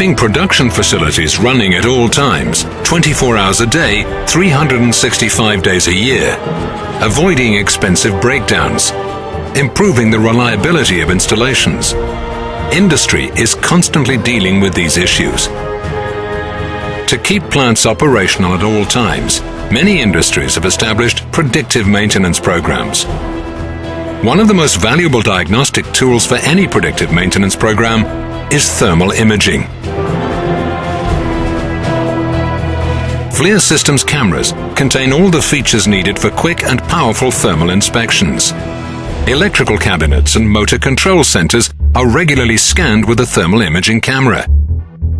keeping production facilities running at all times, 24 hours a day, 365 days a year, avoiding expensive breakdowns, improving the reliability of installations. Industry is constantly dealing with these issues. To keep plants operational at all times, many industries have established predictive maintenance programs. One of the most valuable diagnostic tools for any predictive maintenance program is thermal imaging. FLIR Systems cameras contain all the features needed for quick and powerful thermal inspections. Electrical cabinets and motor control centers are regularly scanned with a thermal imaging camera.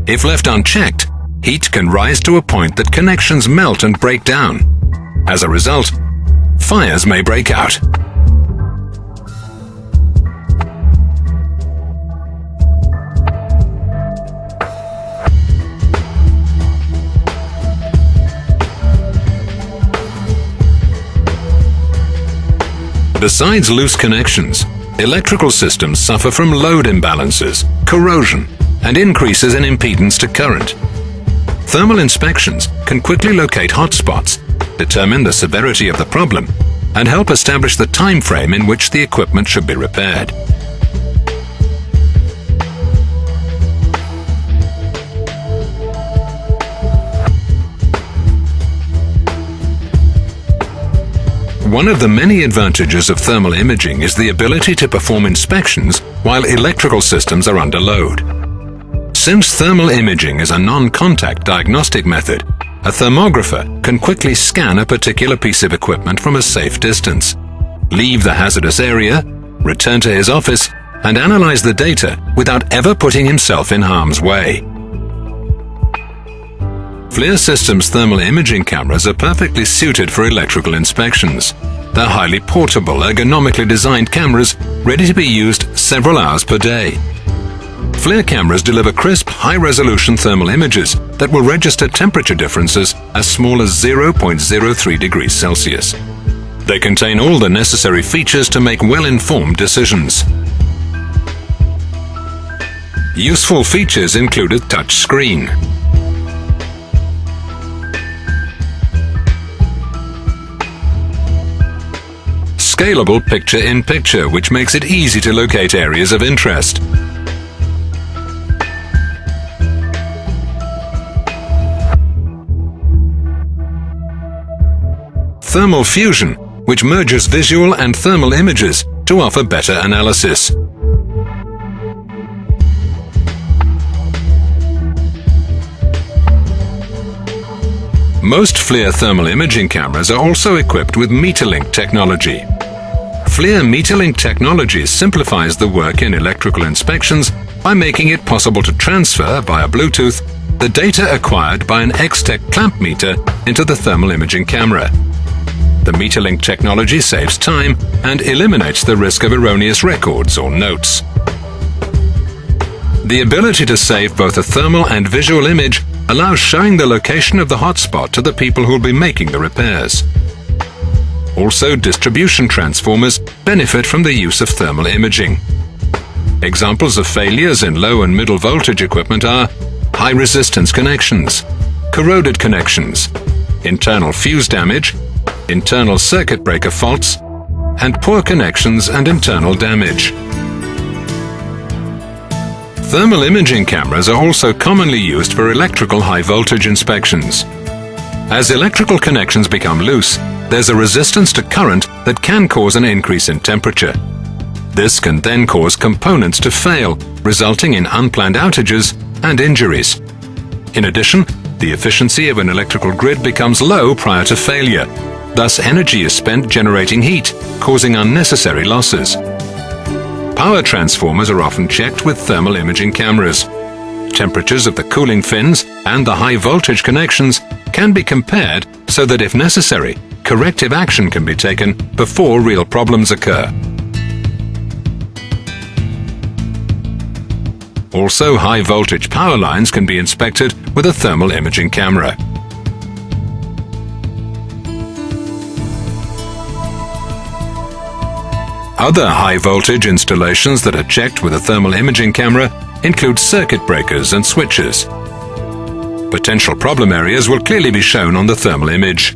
If left unchecked, heat can rise to a point that connections melt and break down. As a result, fires may break out. Besides loose connections, electrical systems suffer from load imbalances, corrosion, and increases in impedance to current. Thermal inspections can quickly locate hotspots, determine the severity of the problem, and help establish the time frame in which the equipment should be repaired. One of the many advantages of thermal imaging is the ability to perform inspections while electrical systems are under load. Since thermal imaging is a non-contact diagnostic method, a thermographer can quickly scan a particular piece of equipment from a safe distance, leave the hazardous area, return to his office, and analyze the data without ever putting himself in harm's way. FLIR Systems thermal imaging cameras are perfectly suited for electrical inspections. They're highly portable, ergonomically designed cameras ready to be used several hours per day. FLIR cameras deliver crisp, high-resolution thermal images that will register temperature differences as small as 0.03 degrees Celsius. They contain all the necessary features to make well-informed decisions. Useful features include a touch screen, scalable picture-in-picture, which makes it easy to locate areas of interest, thermal fusion, which merges visual and thermal images to offer better analysis. Most FLIR thermal imaging cameras are also equipped with meter-link technology. FLIR meter-link technology simplifies the work in electrical inspections by making it possible to transfer, via Bluetooth, the data acquired by an X-Tech clamp meter into the thermal imaging camera. The meter-link technology saves time and eliminates the risk of erroneous records or notes. The ability to save both a thermal and visual image allows showing the location of the hotspot to the people who will be making the repairs. Also, distribution transformers benefit from the use of thermal imaging. Examples of failures in low and middle voltage equipment are high resistance connections, corroded connections, internal fuse damage, internal circuit breaker faults, and poor connections and internal damage. Thermal imaging cameras are also commonly used for electrical high voltage inspections. As electrical connections become loose, there's a resistance to current that can cause an increase in temperature. This can then cause components to fail, resulting in unplanned outages and injuries. In addition, the efficiency of an electrical grid becomes low prior to failure. Thus, energy is spent generating heat, causing unnecessary losses. Power transformers are often checked with thermal imaging cameras. Temperatures of the cooling fins and the high voltage connections can be compared so that, if necessary, corrective action can be taken before real problems occur. Also, high voltage power lines can be inspected with a thermal imaging camera. Other high voltage installations that are checked with a thermal imaging camera include circuit breakers and switches. Potential problem areas will clearly be shown on the thermal image.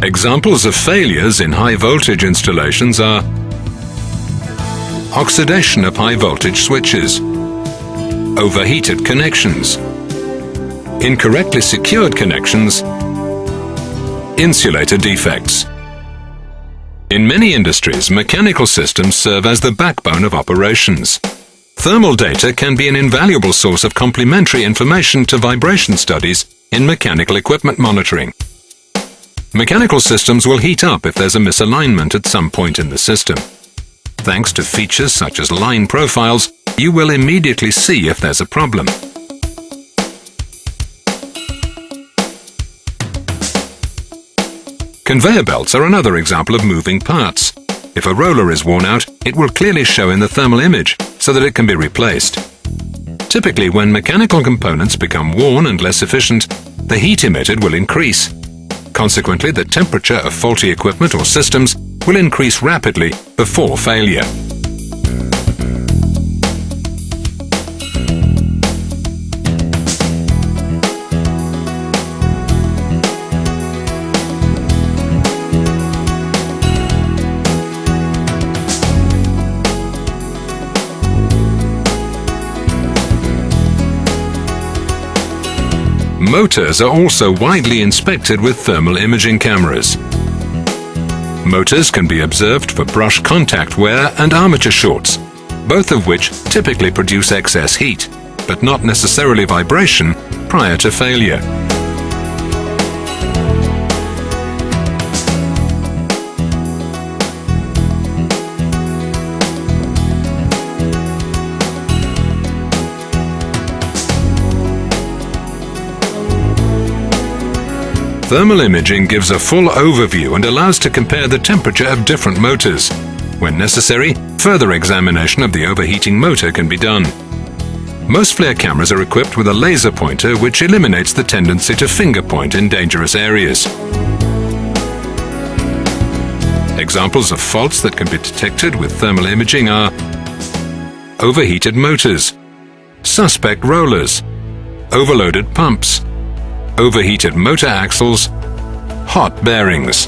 Examples of failures in high-voltage installations are oxidation of high-voltage switches, overheated connections, incorrectly secured connections, insulator defects. In many industries, mechanical systems serve as the backbone of operations. Thermal data can be an invaluable source of complementary information to vibration studies in mechanical equipment monitoring. Mechanical systems will heat up if there's a misalignment at some point in the system. Thanks to features such as line profiles, you will immediately see if there's a problem. Conveyor belts are another example of moving parts. If a roller is worn out, it will clearly show in the thermal image so that it can be replaced. Typically, when mechanical components become worn and less efficient, the heat emitted will increase. Consequently, the temperature of faulty equipment or systems will increase rapidly before failure. Motors are also widely inspected with thermal imaging cameras. Motors can be observed for brush contact wear and armature shorts, both of which typically produce excess heat, but not necessarily vibration, prior to failure. Thermal imaging gives a full overview and allows to compare the temperature of different motors. When necessary, further examination of the overheating motor can be done. Most FLIR cameras are equipped with a laser pointer which eliminates the tendency to finger point in dangerous areas. Examples of faults that can be detected with thermal imaging are overheated motors, suspect rollers, overloaded pumps, overheated motor axles, hot bearings.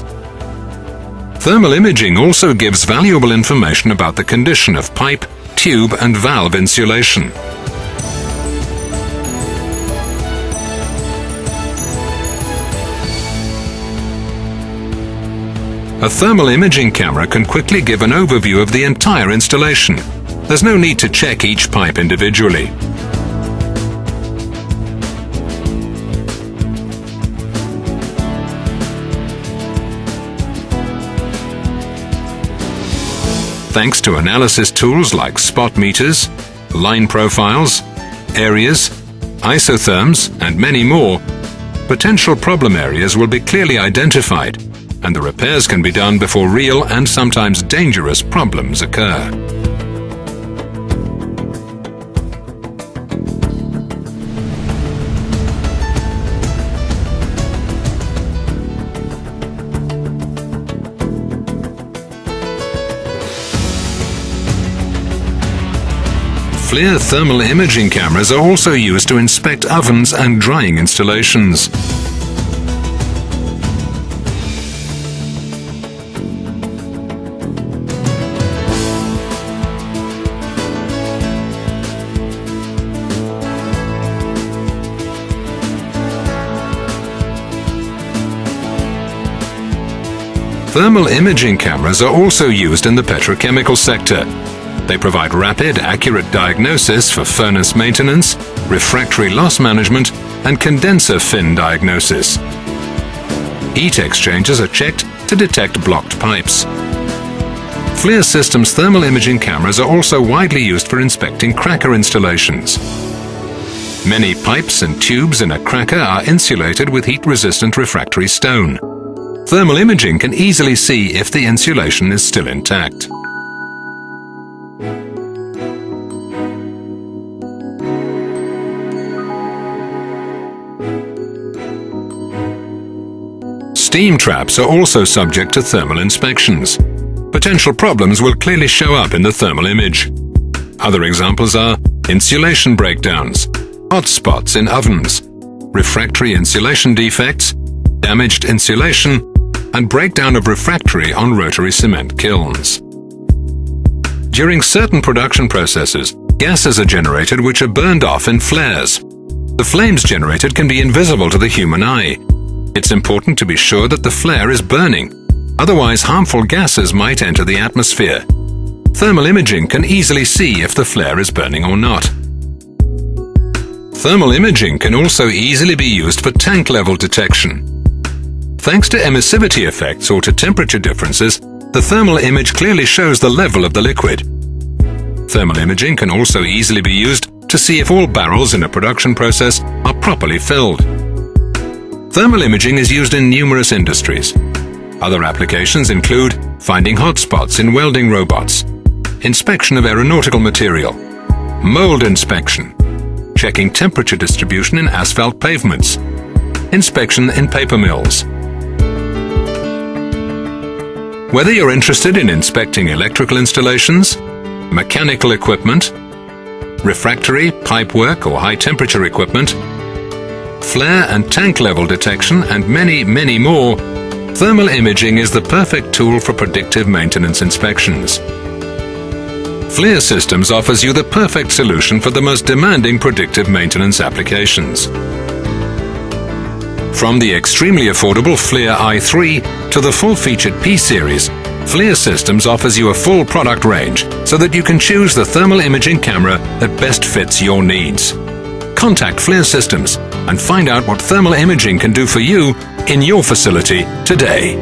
Thermal imaging also gives valuable information about the condition of pipe, tube and valve insulation. A thermal imaging camera can quickly give an overview of the entire installation. There's no need to check each pipe individually. Thanks to analysis tools like spot meters, line profiles, areas, isotherms, and many more, potential problem areas will be clearly identified, and the repairs can be done before real and sometimes dangerous problems occur. FLIR thermal imaging cameras are also used to inspect ovens and drying installations. Thermal imaging cameras are also used in the petrochemical sector. They provide rapid, accurate diagnosis for furnace maintenance, refractory loss management, and condenser fin diagnosis. Heat exchangers are checked to detect blocked pipes. FLIR Systems thermal imaging cameras are also widely used for inspecting cracker installations. Many pipes and tubes in a cracker are insulated with heat-resistant refractory stone. Thermal imaging can easily see if the insulation is still intact. Steam traps are also subject to thermal inspections. potential problems will clearly show up in the thermal image. Other examples are insulation breakdowns, hot spots in ovens, refractory insulation defects, damaged insulation, and breakdown of refractory on rotary cement kilns. During certain production processes, gases are generated which are burned off in flares. The flames generated can be invisible to the human eye. It's important to be sure that the flare is burning, otherwise harmful gases might enter the atmosphere. Thermal imaging can easily see if the flare is burning or not. Thermal imaging can also easily be used for tank level detection. Thanks to emissivity effects or to temperature differences, the thermal image clearly shows the level of the liquid. Thermal imaging can also easily be used to see if all barrels in a production process are properly filled. Thermal imaging is used in numerous industries. Other applications include finding hotspots in welding robots, inspection of aeronautical material, mold inspection, checking temperature distribution in asphalt pavements, inspection in paper mills. Whether you're interested in inspecting electrical installations, mechanical equipment, refractory, pipework or high-temperature equipment, flare and tank level detection, and many, many more, thermal imaging is the perfect tool for predictive maintenance inspections. FLIR Systems offers you the perfect solution for the most demanding predictive maintenance applications. From the extremely affordable FLIR i3 to the full-featured P-Series, FLIR Systems offers you a full product range so that you can choose the thermal imaging camera that best fits your needs. Contact FLIR Systems and find out what thermal imaging can do for you in your facility today.